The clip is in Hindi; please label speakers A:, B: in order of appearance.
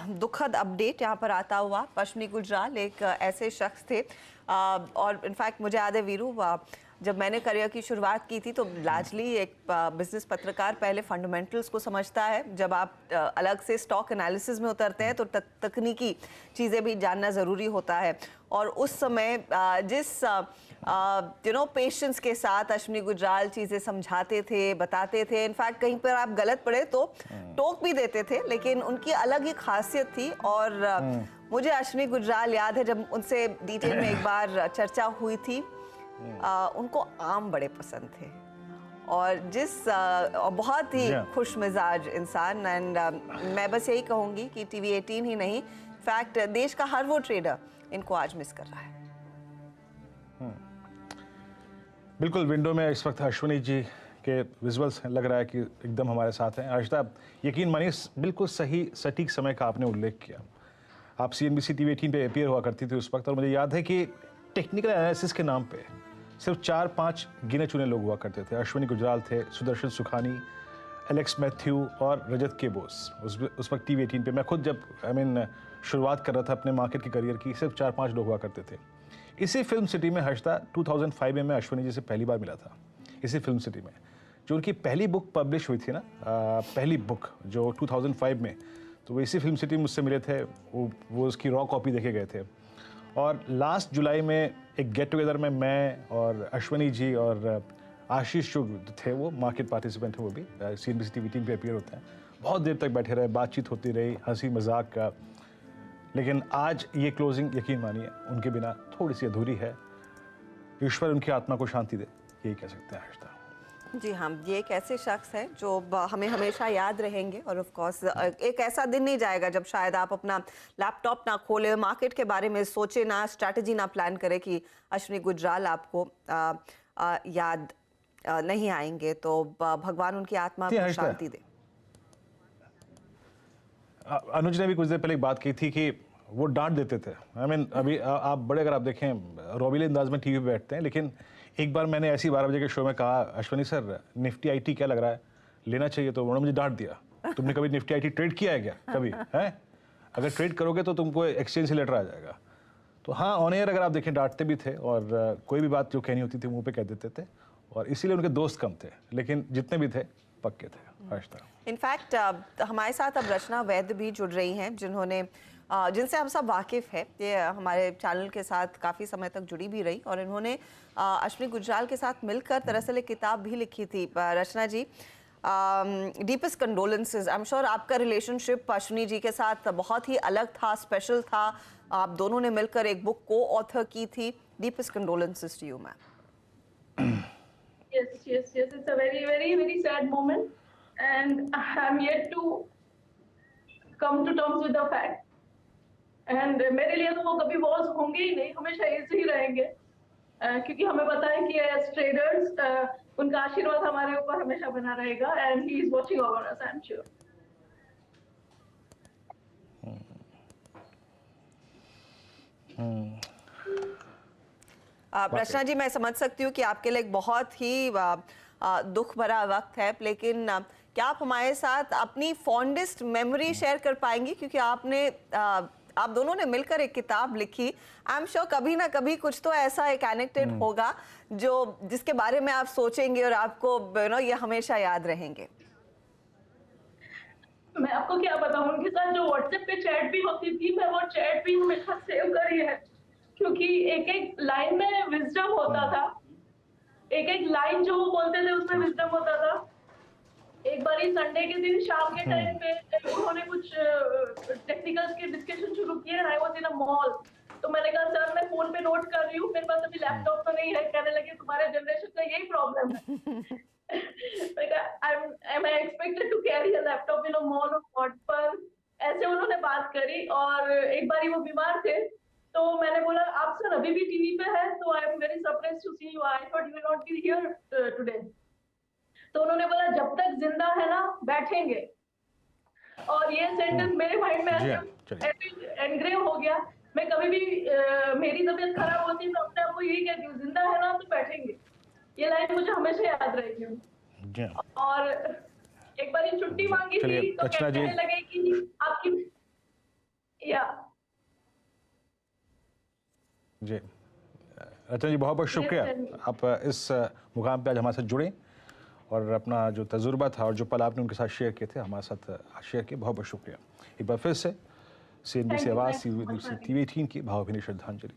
A: दुखद अपडेट यहाँ पर आता हुआ। अश्विनी गुजराल एक ऐसे शख्स थे और इनफैक्ट मुझे याद है वीरू, जब मैंने करियर की शुरुआत की थी तो लार्जली एक बिजनेस पत्रकार पहले फंडामेंटल्स को समझता है। जब आप अलग से स्टॉक एनालिसिस में उतरते हैं तो तकनीकी चीज़ें भी जानना ज़रूरी होता है। और उस समय जिस पेशेंस के साथ अश्विनी गुजराल चीज़ें समझाते थे, बताते थे, इनफैक्ट कहीं पर आप गलत पड़े तो टोक भी देते थे, लेकिन उनकी अलग ही खासियत थी। और मुझे अश्विनी गुजराल याद है जब उनसे डिटेल में एक बार चर्चा हुई थी, उनको आम बड़े पसंद थे और बहुत ही खुश मिजाज इंसान। एंड मैं बस यही कहूँगी कि टीवी 18 ही नहीं, फैक्ट देश का हर वो ट्रेडर इनको आज मिस कर रहा है।
B: बिल्कुल, विंडो में इस वक्त अश्विनी जी के विजुअल्स लग रहा है कि एकदम हमारे साथ हैं। अर्शिता, यकीन मानिए बिल्कुल सही सटीक समय का आपने उल्लेख किया। आप CNBC TV 18 पे अपीयर हुआ करती थी उस वक्त, और मुझे याद है कि टेक्निकल एनालिसिस के नाम पे सिर्फ 4-5 गिने चुने लोग हुआ करते थे। अश्विनी गुजराल थे, सुदर्शन सुखानी, एलेक्स मैथ्यू और रजत के बोस। उस वक्त TV 18 पे मैं खुद जब शुरुआत कर रहा था अपने मार्केट की करियर की, सिर्फ 4-5 लोग हुआ करते थे। इसी फिल्म सिटी में हर्षदा 2005 में मैं अश्विनी जी से पहली बार मिला था। इसी फिल्म सिटी में जो उनकी पहली बुक पब्लिश हुई थी ना, पहली बुक जो 2005 में, तो वो इसी फिल्म सिटी में मुझसे मिले थे। वो उसकी रॉ कॉपी देखे गए थे। और लास्ट जुलाई में एक गेट टुगेदर में मैं और अश्विनी जी और आशीष जो थे, वो मार्केट पार्टिसिपेंट हैं, वो भी CNBC TV 18 पे अपीयर होते हैं। बहुत देर तक बैठे रहे, बातचीत होती रही, हंसी मजाक का। लेकिन आज ये क्लोजिंग यकीन मानिए उनके बिना थोड़ी सी अधूरी है। ईश्वर उनकी आत्मा को शांति दे, यही कह सकते हैं हर्षदा।
A: जी हाँ, ये एक ऐसे शख्स हैं जो हमें हमेशा याद रहेंगे। और ऑफ कोर्स एक ऐसा दिन नहीं जाएगा जब शायद आप अपना लैपटॉप ना खोले, मार्केट के बारे में सोचे ना, स्ट्रैटेजी ना प्लान करें कि अश्विनी गुजराल आपको याद नहीं आएंगे। तो भगवान उनकी आत्मा को शांति दे।
B: अनुज ने भी कुछ देर पहले एक बात कही थी कि वो डांट देते थे। अभी आप बड़े, अगर आप देखें रोबीले अंदाज में टीवी पे बैठते हैं, लेकिन एक बार मैंने ऐसी 12 बजे के शो में कहा, अश्विनी सर निफ्टी IT क्या लग रहा है, लेना चाहिए, तो उन्होंने मुझे डांट दिया। तुमने कभी निफ्टी IT ट्रेड किया है क्या? कभी है? अगर ट्रेड करोगे तो तुमको एक्सचेंज से लेटर आ जाएगा। तो हाँ, ऑन एयर अगर आप देखें डांटते भी थे, और कोई भी बात जो कहनी होती थी मुँह पे कह देते थे, और इसीलिए उनके दोस्त कम थे, लेकिन जितने भी थे पक्के थे।
A: इनफैक्ट हमारे साथ अब रचना वैद्य भी जुड़ रही हैं, जिनसे हम सब वाकिफ़ है। ये हमारे चैनल के साथ काफ़ी समय तक जुड़ी भी रही और इन्होंने अश्विनी गुजराल के साथ मिलकर दरअसल एक किताब भी लिखी थी। Rachna ji, deepest condolences. I am sure आपका रिलेशनशिप अश्विनी जी के साथ बहुत ही अलग था, स्पेशल था। आप दोनों ने मिलकर एक बुक को ऑथर की थी। Deepest condolences to you ma'am.
C: Yes, it's a very, very, very sad moment, and I'm yet to come to terms with the fact. And मेरे लिए तो वो कभी वॉर्स होंगे ही नहीं, हमेशा ऐसे ही रहेंगे, क्योंकि हमें पता है कि एज ट्रेडर्स उनका आशीर्वाद हमारे ऊपर हमेशा बना रहेगा, and he is watching over us, I'm sure.
A: रचना जी, मैं समझ सकती हूँ कि आपके लिए एक बहुत ही दुख भरा वक्त है, लेकिन क्या आप हमारे साथ अपनी फॉन्डेस्ट मेमोरी शेयर कर पाएंगी? क्योंकि आप दोनों ने मिलकर एक किताब लिखी। आई एम श्योर कभी ना कभी कुछ तो ऐसा एक एनेक्डोट होगा जिसके बारे में आप सोचेंगे और आपको ये हमेशा याद रहेंगे।
C: मैं आपको क्या बताऊं, उनके साथ जो व्हाट्सएप पे चैट भी होती थी, मैं वो चैट भी हमेशा सेव करी है, क्योंकि एक एक लाइन में विजडम होता था। एक एक लाइन जो वो बोलते थे उसमें विजडम होता था। एक बार संडे के दिन शाम के टाइम पे उन्होंने कुछ टेक्निकल्स के डिस्कशन शुरू किए। I was in a mall, तो मैंने कहा सर मैं फोन पे नोट कर रही हूँ, मेरे पास अभी लैपटॉप तो नहीं है। कहने लगे तुम्हारे जनरेशन का यही प्रॉब्लम है। am I expected to carry a laptop in a mall or what? पर ऐसे उन्होंने बात करी। और एक बार वो बीमार थे, तो मैंने बोला आप सर अभी भी टीवी पे है, तो I am very surprised to see you, I thought you will not be here today. तो उन्होंने बोला जब तक जिंदा है ना बैठेंगे। और ये सेंटेंस मेरे माइंड में एनग्रेव हो गया। मैं कभी भी मेरी तबीयत खराब होती है तो अपने आप को यही कहती हूँ, जिंदा है ना तो बैठेंगे। ये लाइन मुझे हमेशा याद रहेगी। और एक बार छुट्टी मांगी थी तो कहने लगे कि आपकी या
B: जी रचना जी, बहुत बहुत शुक्रिया। आप इस मुकाम पे आज हमारे साथ जुड़े और अपना जो तजुर्बा था और जो पल आपने उनके साथ शेयर किए थे हमारे साथ शेयर किए, बहुत बहुत शुक्रिया। एक बार फिर से CNBC आवाज़, CNBC TV 18 की भावभीनी श्रद्धांजलि।